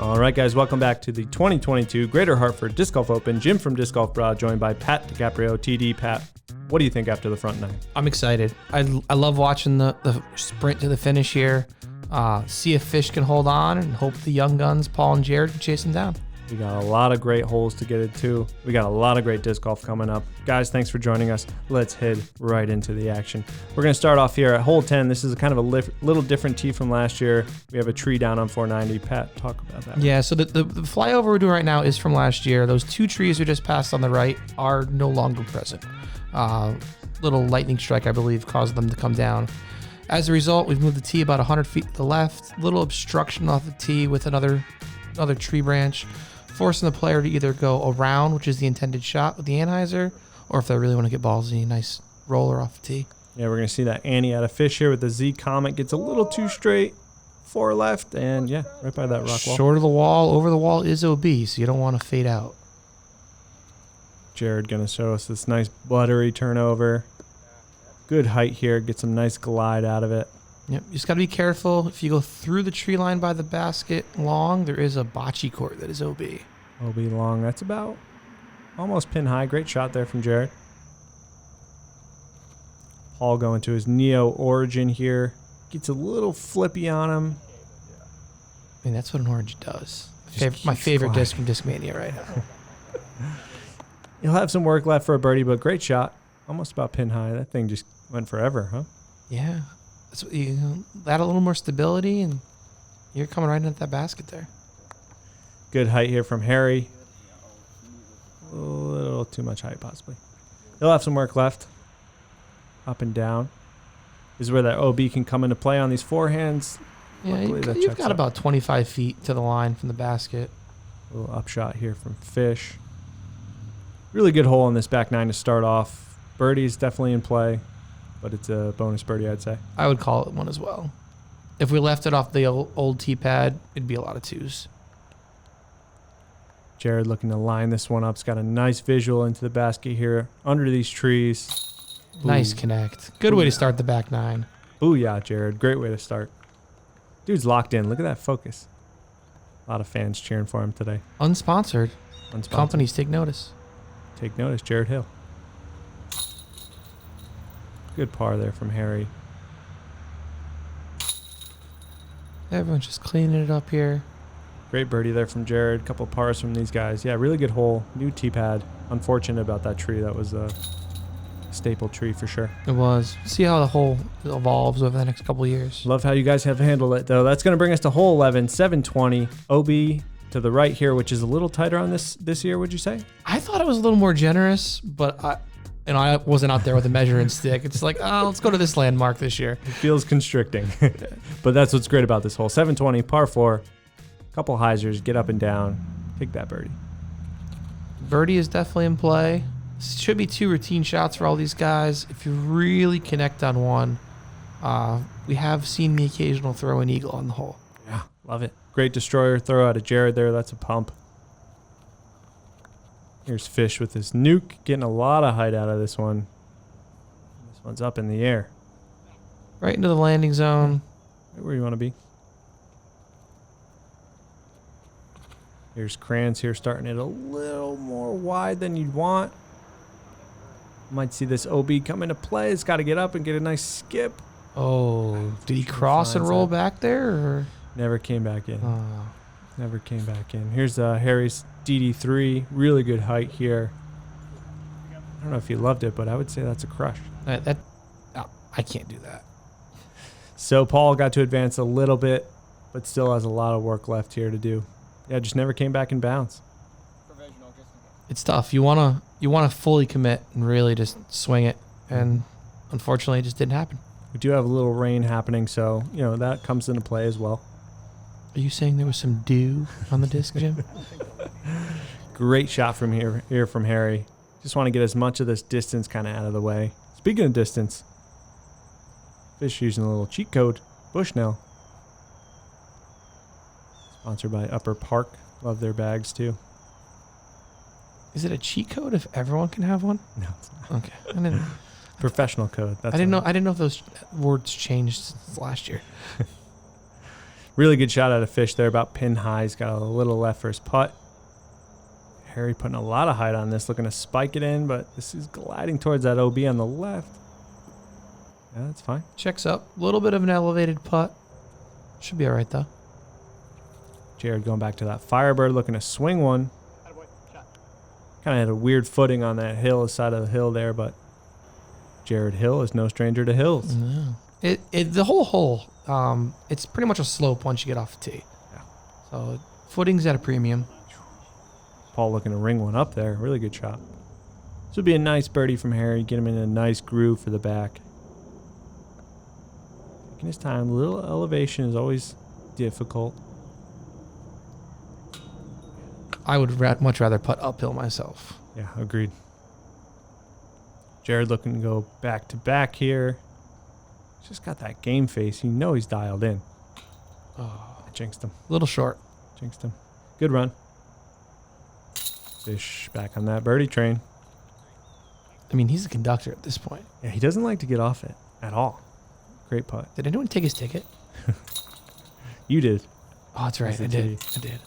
All right, guys, welcome back to the 2022 Greater Hartford Disc Golf Open. Jim from Disc Golf Brah, joined by Pat DiCaprio, TD. Pat, what do you think after the front nine? I'm excited. I love watching the sprint to the finish here. See if Fish can hold on and hope the young guns, Paul and Jared, can chase him down. We got a lot of great holes to get into. We got a lot of great disc golf coming up. Guys, thanks for joining us. Let's head right into the action. We're going to start off here at hole 10. This is kind of a little different tee from last year. We have a tree down on 490. Pat, talk about that. Yeah, so the flyover we're doing right now is from last year. Those two trees we just passed on the right are no longer present. Little lightning strike, I believe, caused them to come down. As a result, we've moved the tee about 100 feet to the left. Little obstruction off the tee with another tree branch, forcing the player to either go around, which is the intended shot with the anhyzer, or if they really want to get ballsy, nice roller off the tee. Yeah, we're going to see that Annie out of Fish here with the Z Comet. Gets a little too straight, 4 left, and yeah, right by that rock wall. Short of the wall, over the wall is OB, so you don't want to fade out. Jared going to show us this nice buttery turnover. Good height here. Get some nice glide out of it. Yep, you just got to be careful. If you go through the tree line by the basket long, there is a bocce court that is OB. OB long. That's about almost pin high. Great shot there from Jared. Paul going to his Neo Origin here. Gets a little flippy on him. I mean, that's what an Origin does. My favorite gliding. disc from Discmania right now. He'll have some work left for a birdie, but great shot. Almost about pin high. That thing just went forever, huh? Yeah. That's what add a little more stability, and you're coming right into that basket there. Good height here from Harry. A little too much height, possibly. He'll have some work left. Up and down. This is where that OB can come into play on these forehands. Yeah, you've got about 25 feet to the line from the basket. A little upshot here from Fish. Really good hole on this back nine to start off. Birdie's definitely in play, but it's a bonus birdie, I'd say. I would call it one as well. If we left it off the old tee pad, it'd be a lot of twos. Jared looking to line this one up. He's got a nice visual into the basket here under these trees. Nice connect. Good way to start the back nine. Booyah, Jared. Great way to start. Dude's locked in. Look at that focus. A lot of fans cheering for him today. Unsponsored. Unsponsored. Companies take notice. Take notice, Jared Hill. Good par there from Harry. Everyone's just cleaning it up here. Great birdie there from Jared. Couple pars from these guys. Yeah, really good hole. New tee pad. Unfortunate about that tree. That was a staple tree for sure. It was. See how the hole evolves over the next couple of years. Love how you guys have handled it, though. That's going to bring us to hole 11, 720. OB to the right here, which is a little tighter on this year, would you say? I thought it was a little more generous, but I wasn't out there with a measuring stick. It's like, let's go to this landmark this year. It feels constricting. But that's what's great about this hole. 720, par 4. Couple hyzers, get up and down. Take that birdie. Birdie is definitely in play. Should be 2 routine shots for all these guys. If you really connect on one, we have seen the occasional throw an eagle on the hole. Yeah, love it. Great destroyer throw out of Jared there. That's a pump. Here's Fish with his nuke. Getting a lot of height out of this one. This one's up in the air. Right into the landing zone. Right where you want to be. Here's Krans here starting it a little more wide than you'd want. Might see this OB come into play. It's got to get up and get a nice skip. Oh, did he cross and roll back there? Or? Never came back in. Never came back in. Here's Harry's DD3. Really good height here. I don't know if he loved it, but I would say that's a crush. I can't do that. So Paul got to advance a little bit, but still has a lot of work left here to do. Yeah, just never came back in bounds. It's tough. You wanna fully commit and really just swing it, and unfortunately, it just didn't happen. We do have a little rain happening, so that comes into play as well. Are you saying there was some dew on the disc, Jim? Great shot from here from Harry. Just want to get as much of this distance kind of out of the way. Speaking of distance, Fish using a little cheat code, Bushnell. Sponsored by Upper Park. Love their bags too. Is it a cheat code if everyone can have one? No, it's not. Okay. Professional code. That's I didn't know if those words changed since last year. Really good shot at a fish there, about pin high. He's got a little left for his putt. Harry putting a lot of height on this, looking to spike it in, but this is gliding towards that OB on the left. Yeah, that's fine. Checks up. A little bit of an elevated putt. Should be all right, though. Jared going back to that Firebird, looking to swing one. Kind of had a weird footing on that hill, side of the hill there, but Jared Hill is no stranger to hills. No. The whole hole, it's pretty much a slope once you get off the tee. Yeah. So footing's at a premium. Paul looking to ring one up there. Really good shot. This would be a nice birdie from Harry. Get him in a nice groove for the back. Taking his time. A little elevation is always difficult. I would much rather putt uphill myself. Yeah, agreed. Jared looking to go back to back here. He's just got that game face. You know he's dialed in. Oh, I jinxed him. a little short. Jinxed him. Good run. Fish back on that birdie train. I mean, he's a conductor at this point. Yeah, he doesn't like to get off it at all. Great putt. Did anyone take his ticket? You did. Oh, that's right. Yes, I did. I did.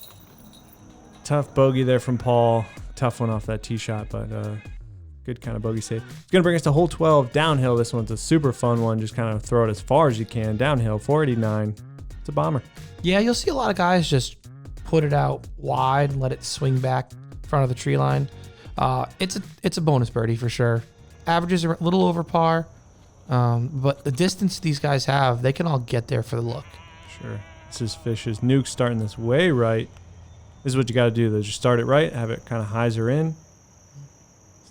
Tough bogey there from Paul. Tough one off that tee shot, but good kind of bogey save. It's going to bring us to hole 12 downhill. This one's a super fun one. Just kind of throw it as far as you can. Downhill, 489. It's a bomber. Yeah, you'll see a lot of guys just put it out wide and let it swing back in front of the tree line. It's a bonus birdie for sure. Averages are a little over par, but the distance these guys have, they can all get there for the look. Sure. This is Fish's nuke starting this way right. This is what you got to do, though. Just start it right, have it kind of hyzer in.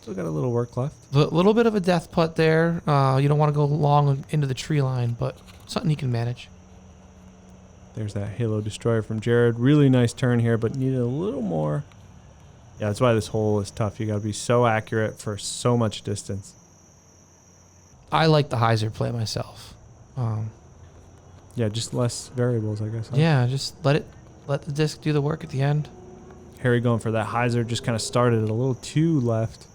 Still got a little work left. A little bit of a death putt there. You don't want to go long into the tree line, but something he can manage. There's that Halo Destroyer from Jared. Really nice turn here, but needed a little more. Yeah, that's why this hole is tough. You got to be so accurate for so much distance. I like the hyzer play myself. Yeah, just less variables, I guess. Huh? Yeah, just let the disc do the work at the end. Harry going for that hyzer, just kind of started it a little too left.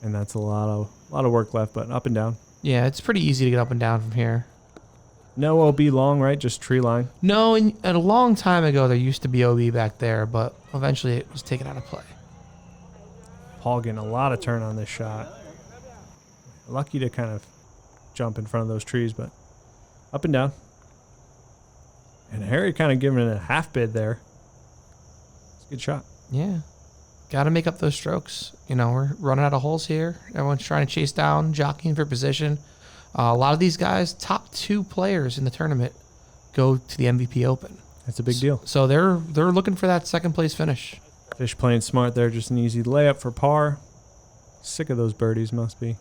And that's a lot of work left, but up and down. Yeah, it's pretty easy to get up and down from here. No OB long, right? Just tree line. No, and a long time ago there used to be OB back there, but eventually it was taken out of play. Paul getting a lot of turn on this shot. Lucky to kind of jump in front of those trees, but up and down. And Harry kind of giving it a half bid there. It's a good shot. Yeah. Got to make up those strokes. You know, we're running out of holes here. Everyone's trying to chase down, jockeying for position. A lot of these guys, top 2 players in the tournament, go to the MVP Open. That's a big deal. So they're looking for that second place finish. Fish playing smart there. Just an easy layup for par. Sick of those birdies, must be.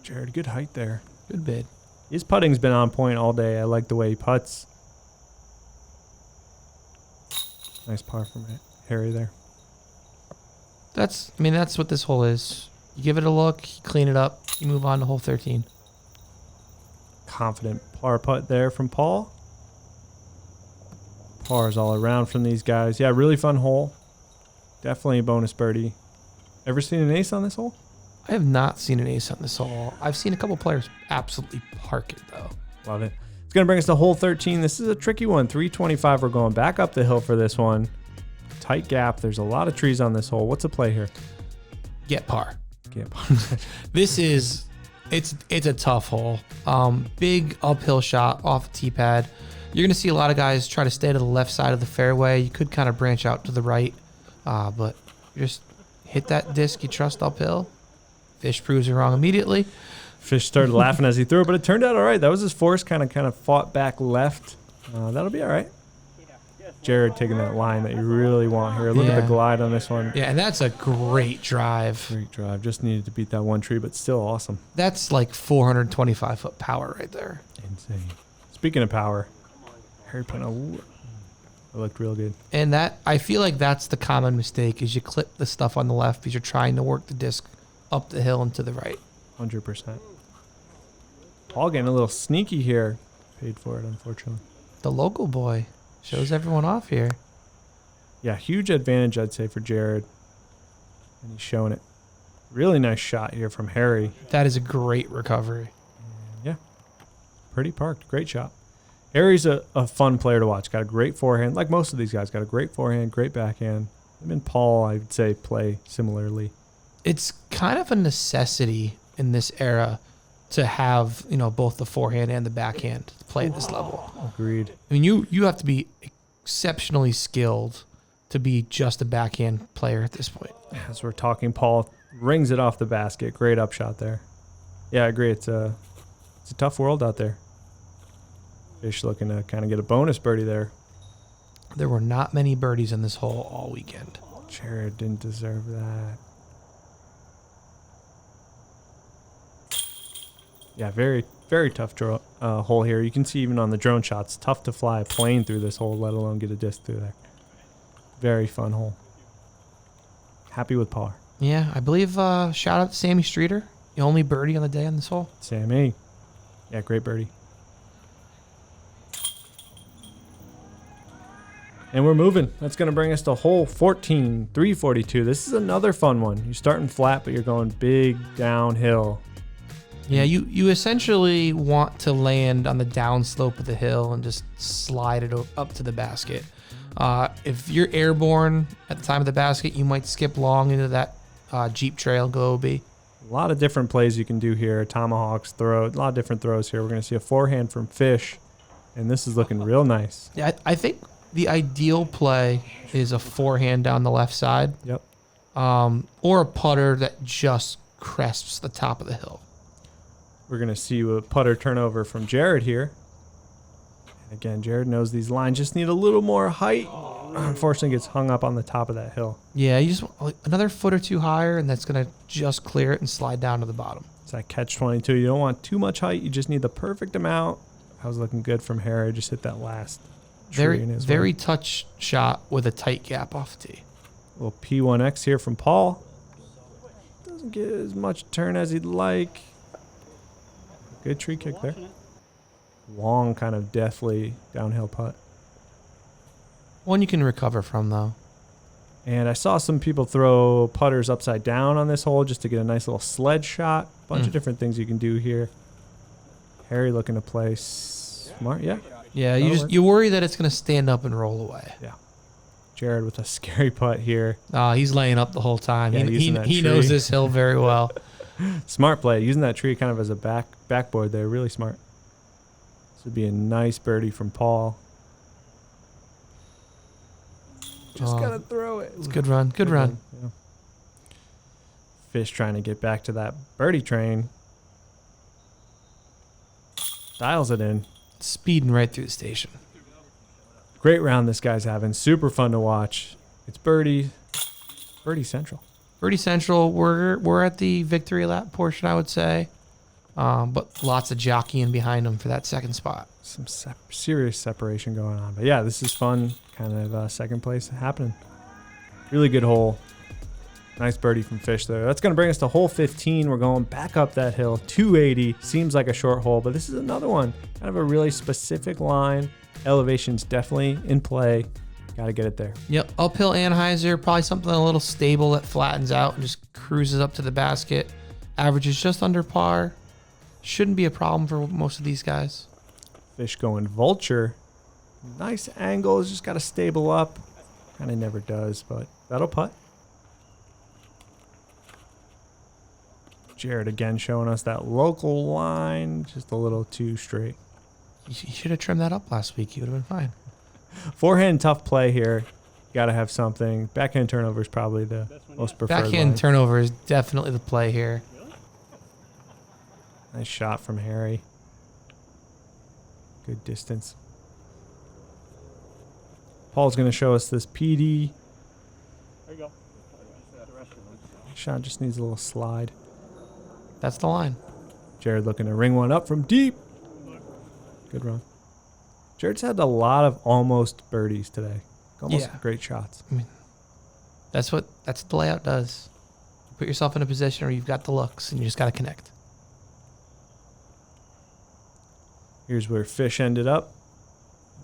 Jared, good height there. Good bid. His putting's been on point all day. I like the way he putts. Nice par from Harry there. That's what this hole is. You give it a look, you clean it up, you move on to hole 13. Confident par putt there from Paul. Pars all around from these guys. Yeah, really fun hole. Definitely a bonus birdie. Ever seen an ace on this hole? I have not seen an ace on this hole. I've seen a couple players absolutely park it, though. Love it. It's going to bring us to hole 13. This is a tricky one. 325. We're going back up the hill for this one. Tight gap. There's a lot of trees on this hole. What's the play here? Get par. Get par. This is, it's a tough hole. Big uphill shot off the tee pad. You're going to see a lot of guys try to stay to the left side of the fairway. You could kind of branch out to the right, but you just hit that disc you trust uphill. Fish proves you wrong immediately. Fish started laughing as he threw it, but it turned out all right. That was his force, kind of fought back left. That'll be all right. Jared taking that line that you really want here. Look at the glide on this one. Yeah, and that's a great drive. Great drive. Just needed to beat that one tree, but still awesome. That's like 425-foot power right there. Insane. Speaking of power, Harry putting it looked real good. And that, I feel like that's the common mistake, is you clip the stuff on the left because you're trying to work the disc up the hill and to the right. 100%. Paul getting a little sneaky here. Paid for it, unfortunately. The local boy shows everyone off here. Yeah, huge advantage, I'd say, for Jared. And he's showing it. Really nice shot here from Harry. That is a great recovery. Yeah. pretty parked. Great shot. Harry's a fun player to watch. Got a great forehand. Like most of these guys, got a great forehand, great backhand. Him and Paul, I would say, play similarly. It's kind of a necessity in this era to have, both the forehand and the backhand to play at this level. Agreed. I mean, you have to be exceptionally skilled to be just a backhand player at this point. As we're talking, Paul rings it off the basket. Great upshot there. Yeah, I agree. It's a tough world out there. Fish looking to kind of get a bonus birdie there. There were not many birdies in this hole all weekend. Jared didn't deserve that. Yeah, very, very tough hole here. You can see even on the drone shots, tough to fly a plane through this hole, let alone get a disc through there. Very fun hole. Happy with par. Yeah, I believe shout out to Sammy Streeter, the only birdie on the day on this hole. Sammy. Yeah, great birdie. And we're moving. That's going to bring us to hole 14, 342. This is another fun one. You're starting flat, but you're going big downhill. Yeah, you essentially want to land on the downslope of the hill and just slide it up to the basket. If you're airborne at the time of the basket, you might skip long into that Jeep trail, go OB. A lot of different plays you can do here. Tomahawks, throw, a lot of different throws here. We're going to see a forehand from Fish, and this is looking real nice. Yeah, I think the ideal play is a forehand down the left side. Yep. Or a putter that just cresps the top of the hill. We're going to see a putter turnover from Jared here. And again, Jared knows these lines just need a little more height. Unfortunately, gets hung up on the top of that hill. Yeah, you just want another foot or two higher, and that's going to just clear it and slide down to the bottom. It's that catch-22. You don't want too much height. You just need the perfect amount. That was looking good from Harry. Just hit that last tree in his very way. touch shot with a tight gap off the tee. A little P1X here from Paul. Doesn't get as much turn as he'd like. Good tree kick there. Long, kind of deathly downhill putt. One you can recover from, though. And I saw some people throw putters upside down on this hole just to get a nice little sled shot. Bunch of different things you can do here. Harry looking to play smart. Yeah. Yeah, you worry that it's going to stand up and roll away. Yeah. Jared with a scary putt here. He's laying up the whole time. Yeah, he knows this hill very well. Smart play. Using that tree kind of as a backboard there. Really smart. This would be a nice birdie from Paul. Just gotta throw it. It's a good run. Good run. Yeah. Fish trying to get back to that birdie train. Dials it in. Speeding right through the station. Great round this guy's having. Super fun to watch. It's birdie central. Birdie central. We're at the victory lap portion, I would say. But lots of jockeying behind him for that second spot. Some serious separation going on. But yeah, this is fun. Kind of second place happening. Really good hole. Nice birdie from Fish there. That's going to bring us to hole 15. We're going back up that hill. 280. Seems like a short hole, but this is another one. Kind of a really specific line. Elevation's definitely in play. Got to get it there. Yep. Uphill anhyzer. Probably something a little stable that flattens out and just cruises up to the basket. Averages just under par. Shouldn't be a problem for most of these guys. Fish going vulture. Nice angles. Just got to stable up. Kind of never does, but that'll putt. Jared again showing us that local line. Just a little too straight. You should have trimmed that up last week. You would have been fine. Forehand tough play here. Got to have something. Backhand turnover is probably the most preferred Backhand line. turnover is definitely the play here. Nice shot from Harry. Good distance. Paul's going to show us this PD. There you go. Shot just needs a little slide. That's the line. Jared looking to ring one up from deep. Good run. Jared's had a lot of almost birdies today. Almost great shots. I mean, that's what the layout does. You put yourself in a position where you've got the looks and you just got to connect. Here's where Fish ended up.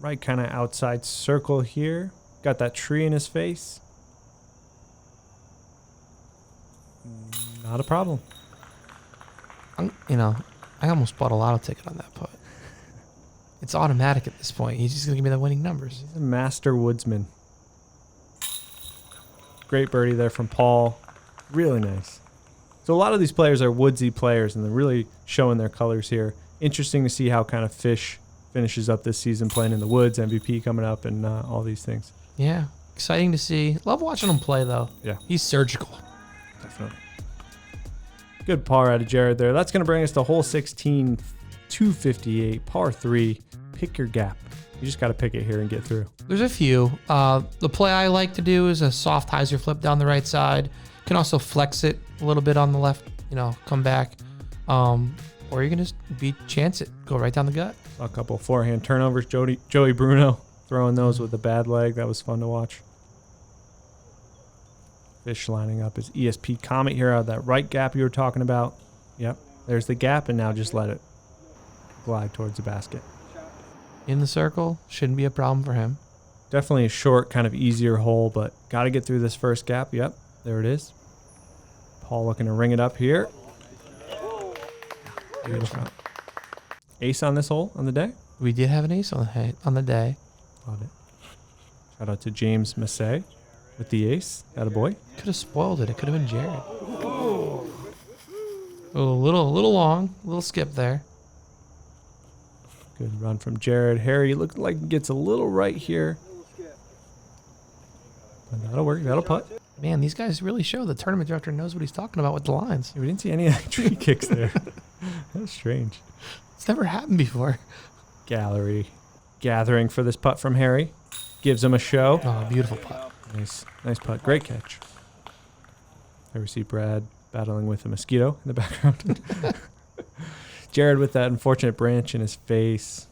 Right kind of outside circle here. Got that tree in his face. Not a problem. I almost bought a lotto ticket on that putt. It's automatic at this point. He's just going to give me the winning numbers. He's a master woodsman. Great birdie there from Paul. Really nice. So a lot of these players are woodsy players, and they're really showing their colors here. Interesting to see how kind of Fish finishes up this season playing in the woods, MVP coming up, and all these things. Yeah, exciting to see. Love watching him play, though. Yeah. He's surgical. Definitely. Good par out of Jared there. That's going to bring us to hole 16, 258, par 3. Pick your gap. You just got to pick it here and get through. There's a few. The play I like to do is a soft hyzer flip down the right side. You can also flex it a little bit on the left, come back. Or you can just chance it. Go right down the gut. A couple forehand turnovers. Joey Bruno throwing those with a bad leg. That was fun to watch. Fish lining up his ESP Comet here out of that right gap you were talking about. Yep, there's the gap, and now just let it glide towards the basket. In the circle, shouldn't be a problem for him. Definitely a short, kind of easier hole, but got to get through this first gap. Yep, there it is. Paul looking to ring it up here. Beautiful. Ace on this hole on the day. We did have an ace on the day. Love it. Shout out to James Massey with the ace. Attaboy. Could have spoiled it. It could have been Jared. Oh, a little long. A little skip there. Good run from Jared. Harry looked like he gets a little right here. But that'll work. That'll putt. Man, these guys really show the tournament director knows what he's talking about with the lines. Yeah, we didn't see any tree kicks there. That's strange. It's never happened before. Gallery gathering for this putt from Harry. Gives him a show. Oh, beautiful putt. Nice putt. Great catch. There we see Brad battling with a mosquito in the background. Jared with that unfortunate branch in his face.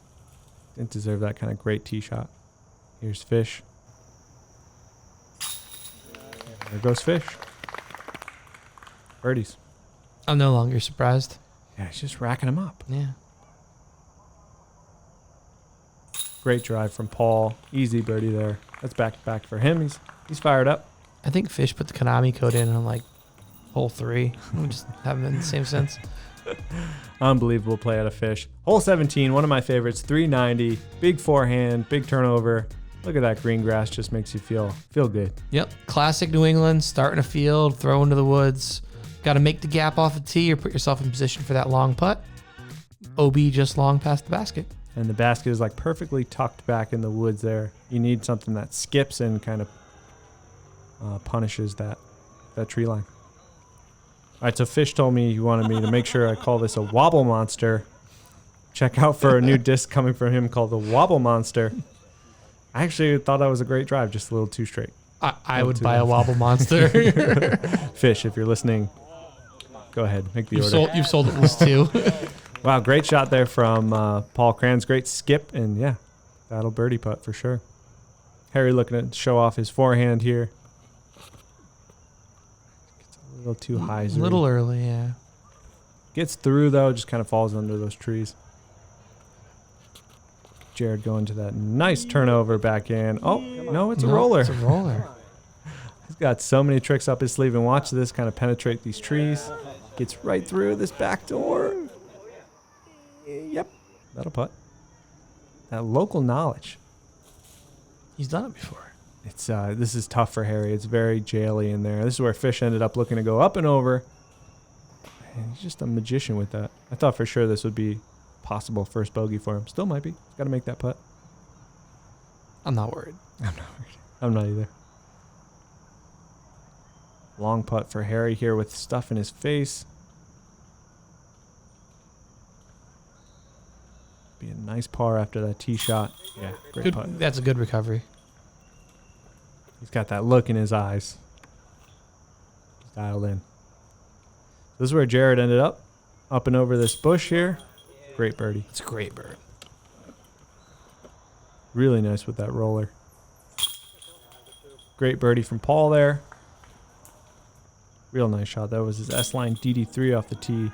Didn't deserve that kind of great tee shot. Here's Fish. There goes Fish. Birdies. I'm no longer surprised. Yeah, he's just racking them up. Yeah. Great drive from Paul. Easy birdie there. That's back for him. He's fired up. I think Fish put the Konami code in on hole 3. We just haven't been in the same sense. Unbelievable play out of Fish. Hole 17, one of my favorites, 390. Big forehand, big turnover. Look at that green grass, just makes you feel good. Yep. Classic New England, starting a field, throw into the woods. Got to make the gap off the tee or put yourself in position for that long putt. OB just long past the basket. And the basket is perfectly tucked back in the woods there. You need something that skips and kind of punishes that tree line. All right, so Fish told me he wanted me to make sure I call this a wobble monster. Check out for a new disc coming from him called the Wobble Monster. I actually thought that was a great drive, just a little too straight. I would buy a Wobble Monster. Fish, if you're listening, go ahead, make the order. You've sold at least 2. Wow, great shot there from Paul Krans. Great skip, and yeah, that'll birdie putt for sure. Harry looking to show off his forehand here. Gets a little too high. A little early, yeah. Gets through, though, just kind of falls under those trees. Jared going to that nice turnover back in. Oh, no, it's a roller. It's a roller. He's got so many tricks up his sleeve, and watch this kind of penetrate these trees. Gets right through this back door. Yep, that'll putt. That local knowledge. He's done it before. It's this is tough for Harry. It's very jaily in there. This is where Fish ended up looking to go up and over. And he's just a magician with that. I thought for sure this would be possible first bogey for him. Still might be. He's got to make that putt. I'm not worried. I'm not either. Long putt for Harry here with stuff in his face. Be a nice par after that tee shot. Yeah, great putt. That's a good recovery. He's got that look in his eyes. He's dialed in. This is where Jared ended up and over this bush here. Great birdie. It's a great bird. Really nice with that roller. Great birdie from Paul there. Real nice shot. That was his S-line DD3 off the tee.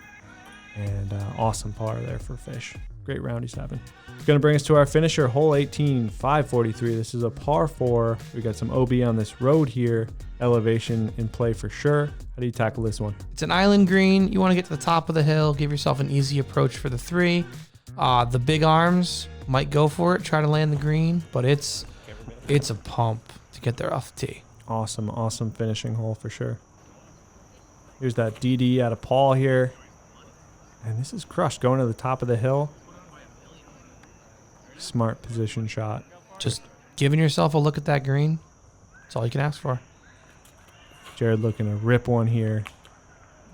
And awesome par there for Fish. Great round he's having. Going to bring us to our finisher, hole 18, 543. This is a par 4. We got some OB on this road here. Elevation in play for sure. How do you tackle this one? It's an island green. You want to get to the top of the hill. Give yourself an easy approach for the 3. The big arms might go for it, try to land the green, but it's a pump to get there off the tee. Awesome finishing hole for sure. Here's that DD out of Paul here. And this is crushed going to the top of the hill. Smart position shot. Just giving yourself a look at that green. That's all you can ask for. Jared looking to rip one here.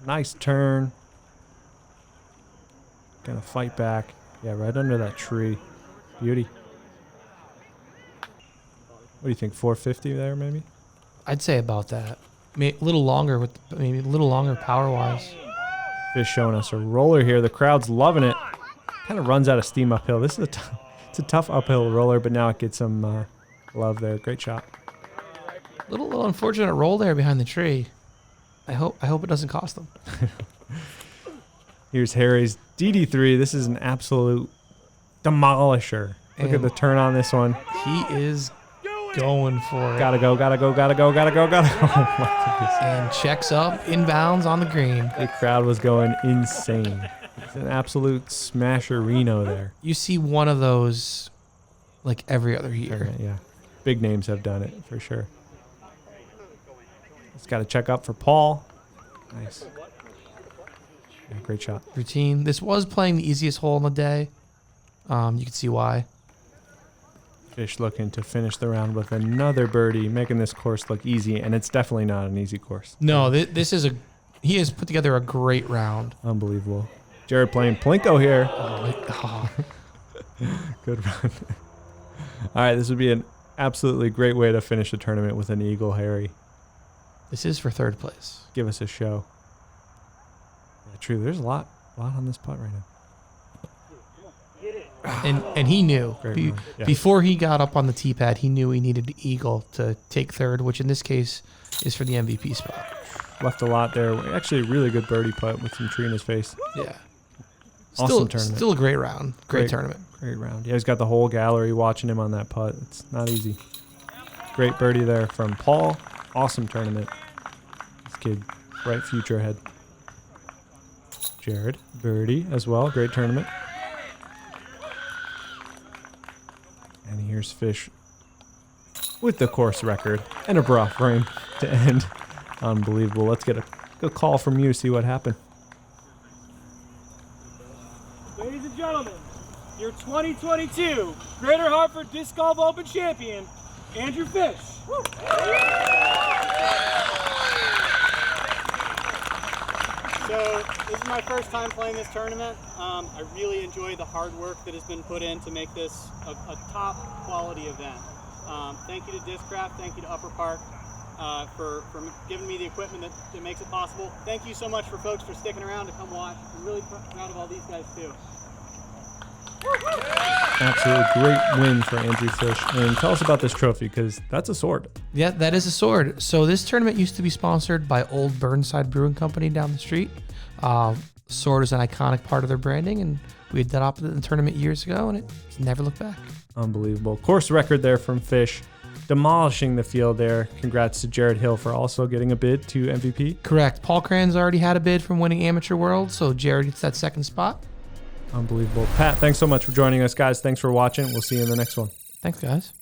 Nice turn. Gonna fight back. Yeah, right under that tree. Beauty. What do you think? 450 there, maybe? I'd say about that. Maybe a little longer power wise. Fish showing us a roller here. The crowd's loving it. Kind of runs out of steam uphill. This is it's a tough uphill roller, but now it gets some love there. Great shot. Little unfortunate roll there behind the tree. I hope it doesn't cost them. Here's Harry's DD3. This is an absolute demolisher. Look at the turn on this one. He is going for it. Gotta go. Oh my goodness. And checks up, inbounds on the green. The crowd was going insane. It's an absolute smasherino there. You see one of those like every other year. Yeah. Big names have done it for sure. It's got to check up for Paul. Nice. Yeah, great shot. Routine. This was playing the easiest hole in the day. You can see why. Fish looking to finish the round with another birdie, making this course look easy, and it's definitely not an easy course. No, he has put together a great round. Unbelievable. Jared playing Plinko here. Oh. Good run. All right, this would be an absolutely great way to finish the tournament with an eagle, Harry. This is for third place. Give us a show. Yeah, true. There's a lot on this putt right now. And he knew before he got up on the tee pad, he knew he needed the eagle to take third, which in this case is for the MVP spot. Left a lot there. Actually, a really good birdie putt with some tree in his face. Yeah. Awesome tournament. Still a great round. Great tournament. Great round. Yeah, he's got the whole gallery watching him on that putt. It's not easy. Great birdie there from Paul. Awesome tournament. This kid, bright future ahead. Jared, birdie as well. Great tournament. And here's Fish with the course record and a Brah frame to end. Unbelievable. Let's get a call from you, see what happened. Ladies and gentlemen, your 2022 Greater Hartford Disc Golf Open champion, Andrew Fish. So this is my first time playing this tournament. I really enjoy the hard work that has been put in to make this a top quality event. Thank you to Discraft, thank you to Upper Park for giving me the equipment that makes it possible. Thank you so much for folks for sticking around to come watch. I'm really proud of all these guys too. Absolutely great win for Andrew Fish. And tell us about this trophy, because that's a sword. Yeah, that is a sword. So this tournament used to be sponsored by Old Burnside Brewing Company down the street. Sword is an iconic part of their branding, and we had that up in the tournament years ago, and it's never looked back. Unbelievable. Course record there from Fish. Demolishing the field there. Congrats to Jared Hill for also getting a bid to MVP. Correct. Paul Krans already had a bid from winning Amateur World, so Jared gets that second spot. Unbelievable. Pat, thanks so much for joining us, guys. Thanks for watching. We'll see you in the next one. Thanks, guys.